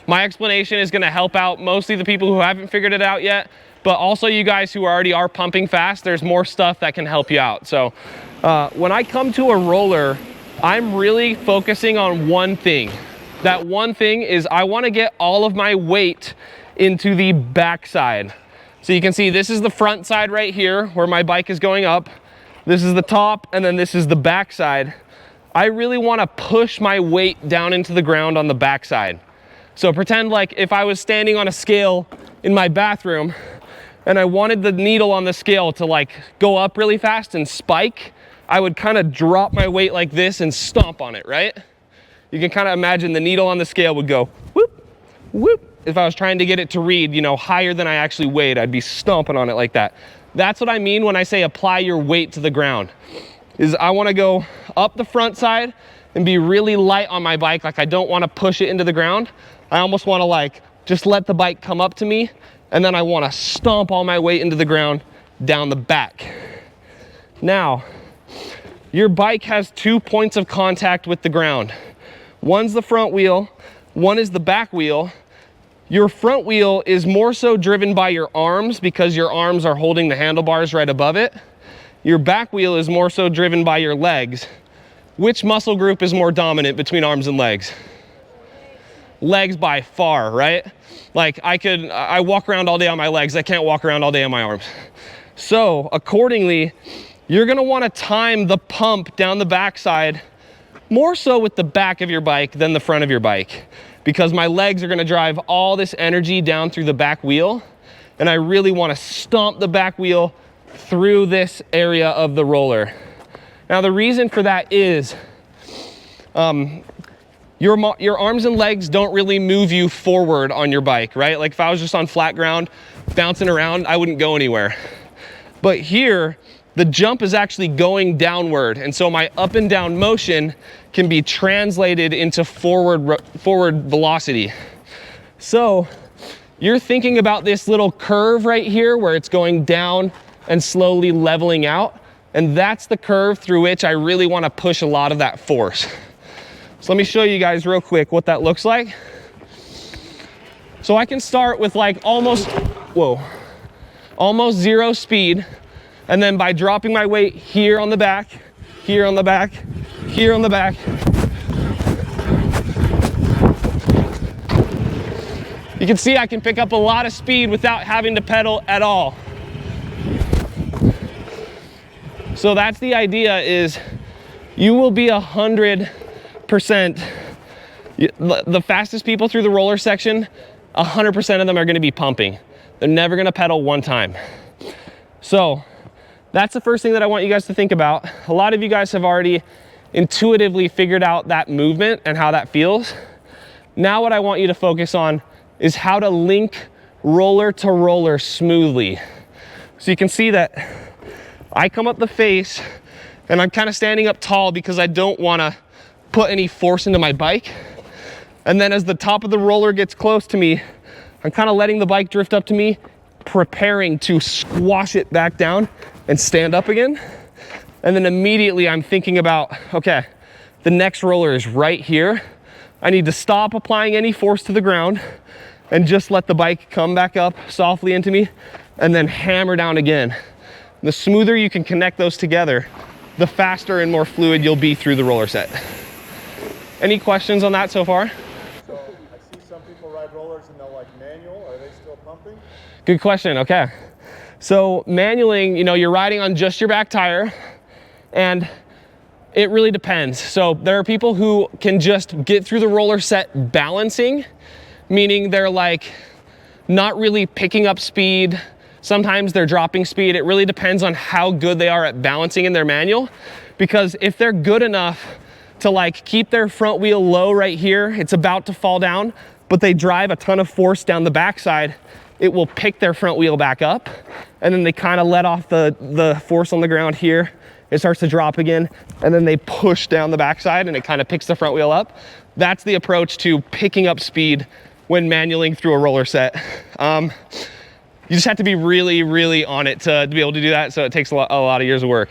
My explanation is gonna help out mostly the people who haven't figured it out yet, but also you guys who already are pumping fast, there's more stuff that can help you out. So when I come to a roller, I'm really focusing on one thing. That one thing is I wanna get all of my weight into the backside. So you can see this is the front side right here where my bike is going up. This is the top, and then this is the backside. I really wanna push my weight down into the ground on the backside. So pretend like if I was standing on a scale in my bathroom and I wanted the needle on the scale to like go up really fast and spike, I would kind of drop my weight like this and stomp on it, right? You can kind of imagine the needle on the scale would go whoop, whoop. If I was trying to get it to read, you know, higher than I actually weighed, I'd be stomping on it like that. That's what I mean when I say apply your weight to the ground. Is I want to go up the front side and be really light on my bike. Like I don't want to push it into the ground. I almost want to like just let the bike come up to me, and then I want to stomp all my weight into the ground down the back. Now, your bike has 2 points of contact with the ground. One's the front wheel, one is the back wheel. Your front wheel is more so driven by your arms because your arms are holding the handlebars right above it. Your back wheel is more so driven by your legs. Which muscle group is more dominant between arms and legs? Legs by far, right? Like I walk around all day on my legs. I can't walk around all day on my arms. So accordingly, you're gonna wanna time the pump down the backside more so with the back of your bike than the front of your bike, because my legs are gonna drive all this energy down through the back wheel, and I really wanna stomp the back wheel through this area of the roller. Now the reason for that is your arms and legs don't really move you forward on your bike, right? Like if I was just on flat ground, bouncing around, I wouldn't go anywhere. But here, the jump is actually going downward, and so my up and down motion can be translated into forward velocity. So you're thinking about this little curve right here where it's going down and slowly leveling out, and that's the curve through which I really want to push a lot of that force. So let me show you guys real quick what that looks like. So I can start with like almost zero speed, and then by dropping my weight here on the back, here on the back, here on the back, you can see I can pick up a lot of speed without having to pedal at all. So that's the idea, is you will be 100%, the fastest people through the roller section, 100% of them are gonna be pumping. They're never gonna pedal one time. So that's the first thing that I want you guys to think about. A lot of you guys have already intuitively figured out that movement and how that feels. Now what I want you to focus on is how to link roller to roller smoothly. So you can see that I come up the face and I'm kind of standing up tall because I don't want to put any force into my bike. And then as the top of the roller gets close to me, I'm kind of letting the bike drift up to me, preparing to squash it back down and stand up again. And then immediately I'm thinking about, okay, the next roller is right here. I need to stop applying any force to the ground and just let the bike come back up softly into me and then hammer down again. The smoother you can connect those together, the faster and more fluid you'll be through the roller set. Any questions on that so far? So I see some people ride rollers and they'll like manual. Are they still pumping? Good question. Okay. So manualing, you know, you're riding on just your back tire, and it really depends. So there are people who can just get through the roller set balancing, meaning they're like not really picking up speed. Sometimes they're dropping speed. It really depends on how good they are at balancing in their manual, because if they're good enough to like keep their front wheel low right here, it's about to fall down, but they drive a ton of force down the backside, it will pick their front wheel back up, and then they kind of let off the force on the ground here. It starts to drop again, and then they push down the backside and it kind of picks the front wheel up. That's the approach to picking up speed when manualing through a roller set. You just have to be really, really on it to be able to do that, so it takes a lot of years of work.